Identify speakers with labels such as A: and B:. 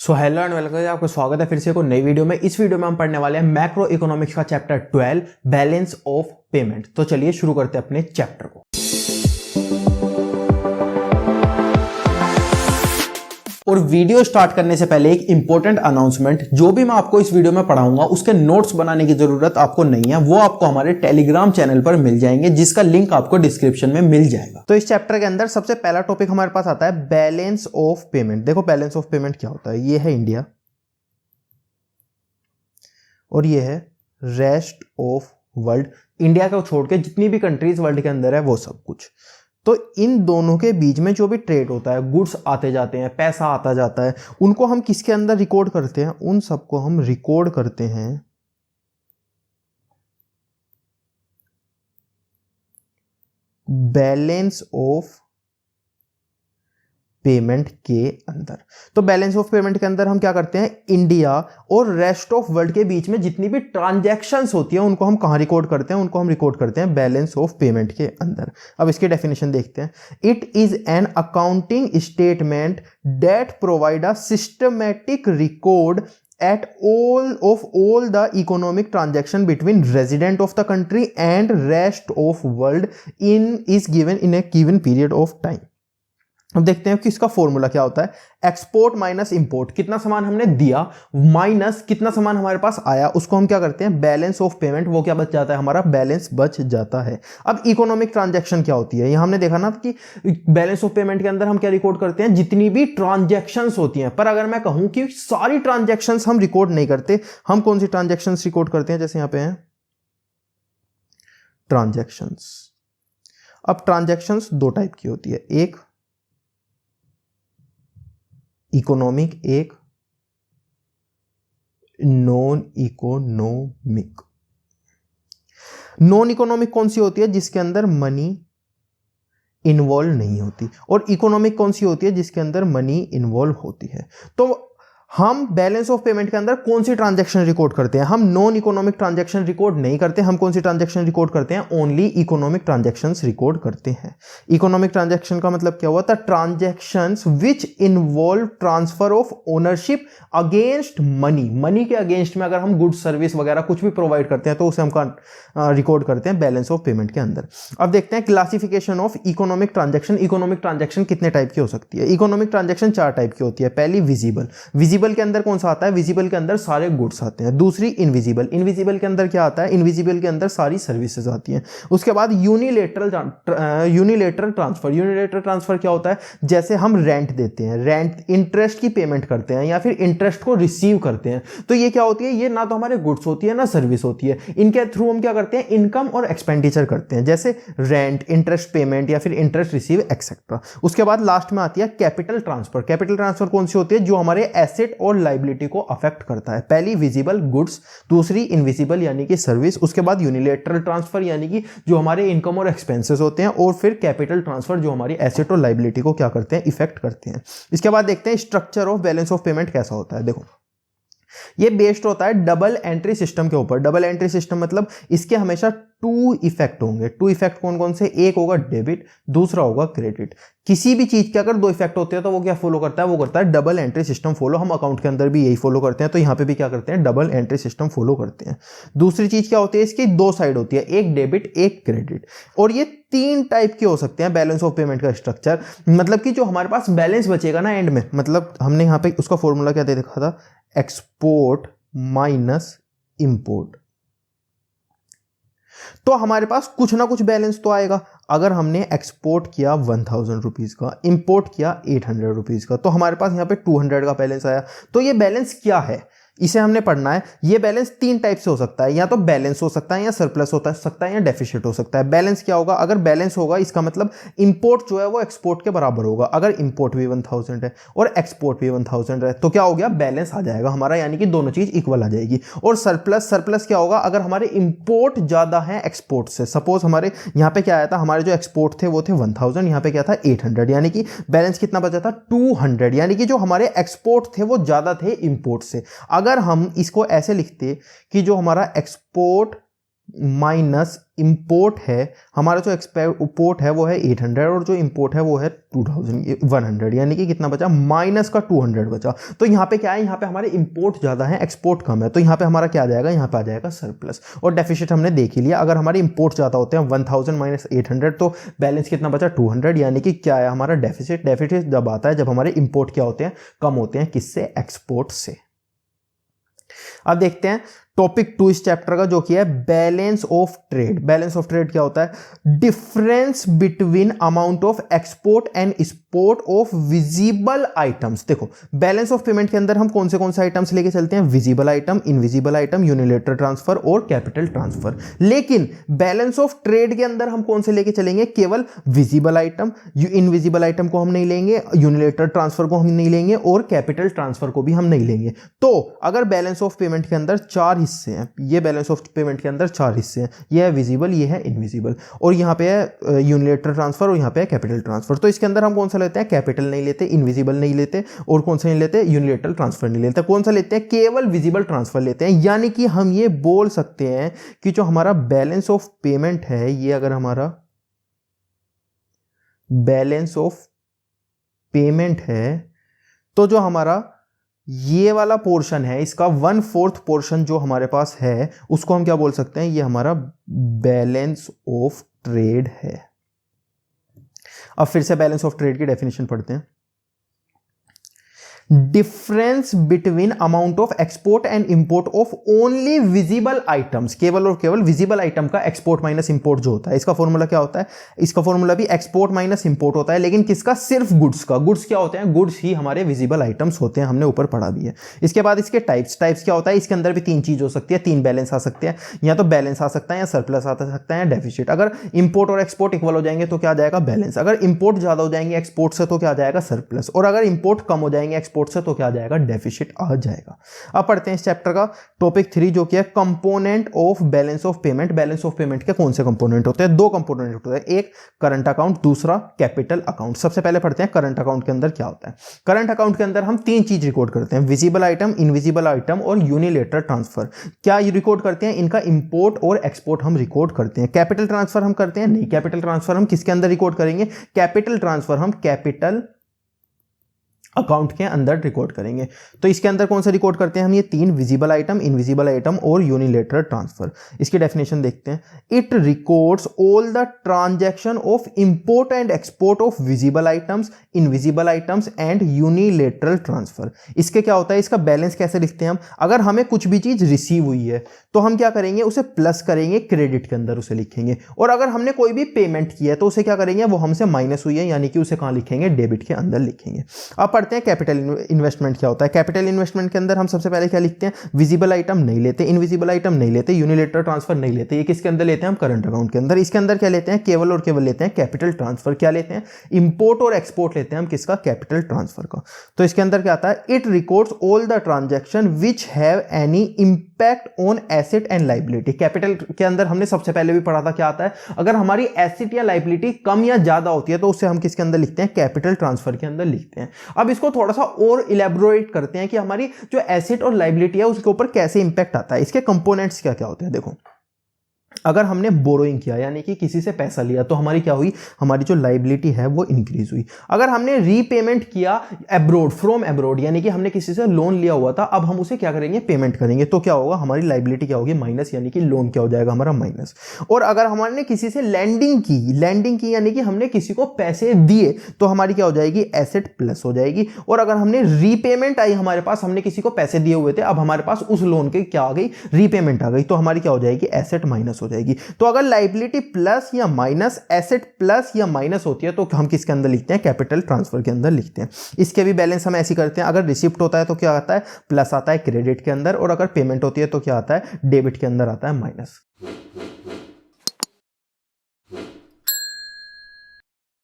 A: So hello and welcome, आपका स्वागत है फिर से एक नई वीडियो में। इस वीडियो में हम पढ़ने वाले हैं मैक्रो इकोनॉमिक्स का चैप्टर 12 बैलेंस ऑफ पेमेंट। तो चलिए शुरू करते हैं अपने चैप्टर को। और वीडियो स्टार्ट करने से पहले एक इंपॉर्टेंट अनाउंसमेंट, जो भी मैं आपको इस वीडियो में पढ़ाऊंगा उसके नोट्स बनाने की जरूरत आपको नहीं है, वो आपको हमारे टेलीग्राम चैनल पर मिल जाएंगे, जिसका लिंक आपको डिस्क्रिप्शन में मिल जाएगा। तो इस चैप्टर के अंदर सबसे पहला टॉपिक हमारे पास आता है बैलेंस ऑफ पेमेंट। देखो बैलेंस ऑफ पेमेंट क्या होता है। ये है इंडिया और ये है रेस्ट ऑफ वर्ल्ड। इंडिया को छोड़ के जितनी भी कंट्रीज वर्ल्ड के अंदर है वो सब कुछ। तो इन दोनों के बीच में जो भी ट्रेड होता है, गुड्स आते जाते हैं, पैसा आता जाता है, उनको हम किसके अंदर रिकॉर्ड करते हैं? उन सबको हम रिकॉर्ड करते हैं बैलेंस ऑफ पेमेंट के अंदर। तो बैलेंस ऑफ पेमेंट के अंदर हम क्या करते हैं? इंडिया और रेस्ट ऑफ वर्ल्ड के बीच में जितनी भी ट्रांजैक्शंस होती है उनको हम कहां रिकॉर्ड करते हैं? उनको हम रिकॉर्ड करते हैं बैलेंस ऑफ पेमेंट के अंदर। अब इसकी डेफिनेशन देखते हैं। It is an accounting statement that provide a systematic record at all the economic transaction between resident of the country and rest of world is given in a given period of time। अब देखते हैं कि इसका formula क्या होता है। Export minus import, कितना सामान हमने दिया माइनस कितना सामान हमारे पास आया, उसको हम क्या करते हैं? Balance of payment. वो क्या बच जाता है? हमारा बैलेंस बच जाता है। अब इकोनॉमिक ट्रांजैक्शन क्या होती है? यहां हमने देखा ना कि बैलेंस ऑफ पेमेंट के अंदर हम क्या रिकॉर्ड करते हैं? जितनी भी ट्रांजैक्शंस होती हैं। पर अगर मैं कहूं कि सारी ट्रांजैक्शंस हम रिकॉर्ड नहीं करते, हम कौन सी ट्रांजैक्शंस रिकॉर्ड करते हैं? जैसे यहां पे है ट्रांजैक्शंस। अब ट्रांजैक्शंस दो टाइप की होती है, एक इकोनॉमिक, एक नॉन इकोनॉमिक। नॉन इकोनॉमिक कौन सी होती है? जिसके अंदर मनी इन्वॉल्व नहीं होती। और इकोनॉमिक कौन सी होती है? जिसके अंदर मनी इन्वॉल्व होती है। तो हम बैलेंस ऑफ पेमेंट के अंदर कौन सी ट्रांजैक्शन रिकॉर्ड करते हैं? हम नॉन इकोनॉमिक ट्रांजैक्शन रिकॉर्ड नहीं करते। हम कौन सी ट्रांजैक्शन रिकॉर्ड करते हैं? ओनली इकोनॉमिक ट्रांजैक्शंस रिकॉर्ड करते हैं। इकोनॉमिक ट्रांजैक्शन का मतलब क्या हुआ था? Transactions which involve transfer of ownership against money. Money के अगेंस्ट में अगर हम गुड सर्विस वगैरह कुछ भी प्रोवाइड करते हैं तो उसे हम रिकॉर्ड करते हैं बैलेंस ऑफ पेमेंट के अंदर। अब देखते हैं classification of economic transaction. Economic transaction कितने टाइप की हो सकती है? इकोनॉमिक ट्रांजैक्शन चार टाइप की होती है। पहली विजिबल। विजिबल के अंदर कौन सा आता है? विजिबल के अंदर सारे गुड्स आते हैं। दूसरी इनविजिबल। इनविजिबल के अंदर क्या आता है? इनविजिबल के अंदर सारी सर्विसेज आती हैं। उसके बाद यूनिलेटरल ट्रांसफर। यूनिलेटरल ट्रांसफर क्या होता है? जैसे हम रेंट देते हैं, रेंट इंटरेस्ट की पेमेंट करते हैं या फिर इंटरेस्ट को रिसीव करते हैं, तो ये क्या होती है? ये ना तो हमारे गुड्स होती है ना सर्विस होती है। इनके थ्रू हम क्या करते हैं? इनकम और एक्सपेंडिचर करते हैं, जैसे रेंट, इंटरेस्ट पेमेंट या फिर इंटरेस्ट रिसीव एक्सेट्रा। उसके बाद लास्ट में आती है कैपिटल ट्रांसफर। कैपिटल ट्रांसफर कौन सी होती है? जो हमारे एसेट और लायबिलिटी को अफेक्ट करता है। पहली विजिबल गुड्स, दूसरी इनविजिबल यानी कि सर्विस, उसके बाद यूनिलेटरल ट्रांसफर यानी कि जो हमारे इनकम और एक्सपेंसेस होते हैं, और फिर कैपिटल ट्रांसफर जो हमारी एसेट और लायबिलिटी को क्या करते हैं? इफेक्ट करते हैं। इसके बाद देखते हैं structure of balance of payment कैसा होता है। देखो ये बेस्ड होता है डबल एंट्री सिस्टम के ऊपर। डबल एंट्री सिस्टम मतलब इसके हमेशा टू इफेक्ट होंगे। टू इफेक्ट कौन कौन से? एक होगा डेबिट, दूसरा होगा क्रेडिट। किसी भी चीज के अगर दो इफेक्ट होते हैं तो वो क्या फॉलो करता है? वो करता है डबल एंट्री सिस्टम फॉलो। हम अकाउंट के अंदर भी यही फॉलो करते हैं, तो यहां पे भी क्या करते हैं? डबल एंट्री सिस्टम फॉलो करते हैं। दूसरी चीज क्या होती है? इसकी दो साइड होती है, एक डेबिट एक क्रेडिट। और ये तीन टाइप के हो सकते हैं बैलेंस ऑफ पेमेंट का स्ट्रक्चर। मतलब कि जो हमारे पास बैलेंस बचेगा ना एंड में, मतलब हमने यहां पे उसका फॉर्मूला क्या दे रखा था? Export minus import. तो हमारे पास कुछ ना कुछ बैलेंस तो आएगा। अगर हमने एक्सपोर्ट किया 1000 रुपीज का, इंपोर्ट किया 800 रुपीज का, तो हमारे पास यहां पे 200 का बैलेंस आया। तो ये बैलेंस क्या है? इसे हमने पढ़ना है। ये बैलेंस तीन टाइप से हो सकता है, या तो बैलेंस हो सकता है, या सरप्लस होता सकता है, या डेफिसिट हो सकता है। बैलेंस क्या होगा? अगर बैलेंस होगा इसका मतलब इंपोर्ट जो है वो एक्सपोर्ट के बराबर होगा। अगर इंपोर्ट भी 1000 है और एक्सपोर्ट भी 1000 है तो क्या हो गया? बैलेंस आ जाएगा हमारा, यानी कि दोनों चीज इक्वल आ जाएगी। और सरप्लस, सरप्लस क्या होगा? अगर हमारे इंपोर्ट ज्यादा है एक्सपोर्ट से। सपोज हमारे यहाँ पे क्या आया था? हमारे जो एक्सपोर्ट थे वो थे 1000, यहाँ पे क्या था? 800, यानी कि बैलेंस कितना बचा था? 200, यानी कि जो हमारे एक्सपोर्ट थे वो ज्यादा थे इंपोर्ट से। अगर हम इसको ऐसे लिखते कि जो हमारा एक्सपोर्ट माइनस इंपोर्ट है, हमारा जो एक्सपोर्ट है वो है 800 और जो इंपोर्ट है वो है 2100, यानी कि कितना बचा, माइनस का 200 बचा। तो यहाँ पे क्या है, यहाँ पे हमारे इंपोर्ट ज़्यादा है, एक्सपोर्ट कम है, तो यहाँ पे हमारा क्या आ जाएगा, यहाँ पे आ जाएगा सरप्लस। और डेफिसिट हमने देख ही लिया, अगर हमारे इंपोर्ट ज़्यादा होते हैं 1000 माइनस 800 तो बैलेंस कितना बचा 200, यानी कि क्या है हमारा डेफिसिट। डेफिसिट जब आता है जब हमारे इंपोर्ट क्या होते हैं, कम होते हैं, किससे, एक्सपोर्ट से। अब देखते हैं टॉपिक 2 इस चैप्टर का, जो कि है balance of trade. Balance of trade क्या होता है, difference between amount of export and export of visible items. देखो बैलेंस ऑफ पेमेंट के अंदर हम कौन से आइटम्स लेके चलते हैं, visible item, invisible item, unilateral transfer और कैपिटल ट्रांसफर। लेकिन बैलेंस ऑफ ट्रेड के अंदर हम कौन से लेके चलेंगे, केवल विजिबल आइटम, इनविजिबल आइटम को हम नहीं लेंगे, यूनिलेटरल ट्रांसफर को हम नहीं लेंगे और कैपिटल ट्रांसफर को भी हम नहीं लेंगे। तो अगर बैलेंस ऑफ पेमेंट के अंदर 4 हिस्से हैं, ये बैलेंस ऑफ पेमेंट के अंदर 4 हिस्से हैं, ये है विजिबल, ये है इनविजिबल और यहाँ पे है यूनिलेटरल ट्रांसफर और यहाँ पे है कैपिटल ट्रांसफर। तो इसके अंदर हम कौन सा लेते हैं, कैपिटल नहीं लेते, इनविजिबल नहीं लेते और कौन सा नहीं लेते, यूनिलेटरल ट्रांसफर नहीं लेते। कौन सा लेते हैं, केवल विजिबल ट्रांसफर लेते हैं। यानी कि हम ये बोल सकते हैं कि जो हमारा बैलेंस ऑफ पेमेंट है, ये अगर हमारा बैलेंस ऑफ पेमेंट है तो जो हमारा ये वाला पोर्शन है, इसका 1/4 पोर्शन जो हमारे पास है उसको हम क्या बोल सकते हैं, ये हमारा बैलेंस ऑफ ट्रेड है। अब फिर से बैलेंस ऑफ ट्रेड की डेफिनेशन पढ़ते हैं। Difference between amount of export and import of only visible items, केवल और केवल विजिबल आइटम का एक्सपोर्ट माइनस इंपोर्ट जो होता है, इसका फॉर्मूला क्या होता है, इसका फॉर्मूला भी एक्सपोर्ट माइनस इंपोर्ट होता है, लेकिन किसका, सिर्फ गुड्स का। गुड्स क्या होते हैं, गुड्स ही हमारे विजिबल आइटम्स होते हैं, हमने ऊपर पढ़ा भी है। इसके बाद इसके टाइप्स क्या होता है, इसके अंदर भी 3 चीज हो सकती है, 3 बैलेंस आ सकते हैं, या तो बैलेंस आ सकता है, या सरप्लस आ सकता है, या डेफिसिट। अगर इंपोर्ट और एक्सपोर्ट इक्वल हो जाएंगे तो क्या आ जाएगा, बैलेंस। अगर इंपोर्ट ज्यादा हो जाएंगे एक्सपोर्ट से तो क्या आ जाएगा, सरप्लस। और अगर इंपोर्ट कम हो जाएंगे एक्सपोर्ट से तो क्या आ जाएगा, डेफिसिट आ जाएगा। अब पढ़ते हैं इस चैप्टर का टॉपिक 3, जो कि है component of balance of payment. Balance of payment के कौन से कंपोनेंट होते हैं, 2 कंपोनेंट होते हैं, एक करंट अकाउंट, दूसरा कैपिटल अकाउंट। सबसे पहले पढ़ते हैं करंट अकाउंट के अंदर क्या होता है। करंट अकाउंट के अंदर हम 3 चीज रिकॉर्ड करते हैं, विजिबल आइटम, इनविजिबल आइटम और यूनिलेटरल ट्रांसफर। क्या ये रिकॉर्ड करते हैं, इनका इंपोर्ट और एक्सपोर्ट हम रिकॉर्ड करते हैं। कैपिटल ट्रांसफर हम करते हैं नहीं, कैपिटल ट्रांसफर हम किसके अंदर रिकॉर्ड करेंगे, कैपिटल ट्रांसफर हम कैपिटल अकाउंट के अंदर रिकॉर्ड करेंगे। तो इसके अंदर कौन सा रिकॉर्ड करते हैं हम, ये 3, विजिबल आइटम, इनविजिबल आइटम और यूनिलेटरल ट्रांसफर। इसकी डेफिनेशन देखते हैं। It records all the transaction of import and export of visible items, invisible items and unilateral transfer. इसके क्या होता है, इसका बैलेंस कैसे लिखते हैं हम, अगर हमें कुछ भी चीज रिसीव हुई है तो हम क्या करेंगे, उसे प्लस करेंगे, क्रेडिट के अंदर उसे लिखेंगे। और अगर हमने कोई भी पेमेंट किया है तो उसे क्या करेंगे, वो हमसे माइनस हुई है, यानी कि उसे कहां लिखेंगे, डेबिट के अंदर लिखेंगे। अब पढ़ते हैं कैपिटल इन्वेस्टमेंट क्या होता है। कैपिटल इन्वेस्टमेंट के अंदर हम सबसे पहले क्या लिखते हैं, विजिबल आइटम नहीं लेते, इनविजिबल आइटम नहीं लेते, यूनिलेटरल ट्रांसफर नहीं लेते। ये किसके अंदर लेते हैं हम, करंट अकाउंट के अंदर। इसके अंदर क्या लेते हैं, केवल और केवल लेते हैं कैपिटल ट्रांसफर। क्या लेते हैं, इंपोर्ट और एक्सपोर्ट लेते हैं हम किसका, कैपिटल ट्रांसफर का। तो इसके अंदर क्या आता है, it records all the transaction which have any impact on asset and liability. Capital के अंदर हमने सबसे पहले भी पढ़ा था क्या आता है, अगर हमारी एसेट या लायबिलिटी कम या ज्यादा होती है तो उसे हम किसके अंदर लिखते हैं, कैपिटल ट्रांसफर के अंदर लिखते हैं। अब इसको थोड़ा सा और इलेबोरेट करते हैं कि हमारी जो एसेट और लायबिलिटी है उसके ऊपर कैसे इंपैक्ट आता है। इसके कंपोनेंट्स क्या क्या होते हैं, देखो अगर हमने बोरोइंग किया यानी कि किसी से पैसा लिया तो हमारी क्या हुई, हमारी जो लायबिलिटी है वो इंक्रीज हुई। अगर हमने रीपेमेंट किया अब्रोड, फ्रॉम अब्रोड, यानी कि हमने किसी से लोन लिया हुआ था, अब हम उसे क्या करेंगे, पेमेंट करेंगे, तो क्या होगा, हमारी लायबिलिटी क्या होगी, माइनस, यानी कि लोन क्या हो जाएगा हमारा, माइनस। और अगर हमने किसी से लैंडिंग की यानी कि हमने किसी को पैसे दिए तो हमारी क्या हो जाएगी, एसेट प्लस हो जाएगी। और अगर हमने रीपेमेंट आई हमारे पास, हमने किसी को पैसे दिए हुए थे, अब हमारे पास उस लोन के क्या आ गई, रीपेमेंट आ गई, तो हमारी क्या हो जाएगी, एसेट माइनस हो जाएगी। तो अगर लायबिलिटी प्लस या माइनस, एसेट प्लस या माइनस होती है तो हम किसके अंदर लिखते हैं, कैपिटल ट्रांसफर के अंदर लिखते हैं। इसके भी बैलेंस हम ऐसे करते हैं, अगर रिसिप्ट होता है तो क्या आता है, प्लस आता है क्रेडिट के अंदर, और अगर पेमेंट होती है तो क्या आता है, डेबिट के अंदर आता है माइनस।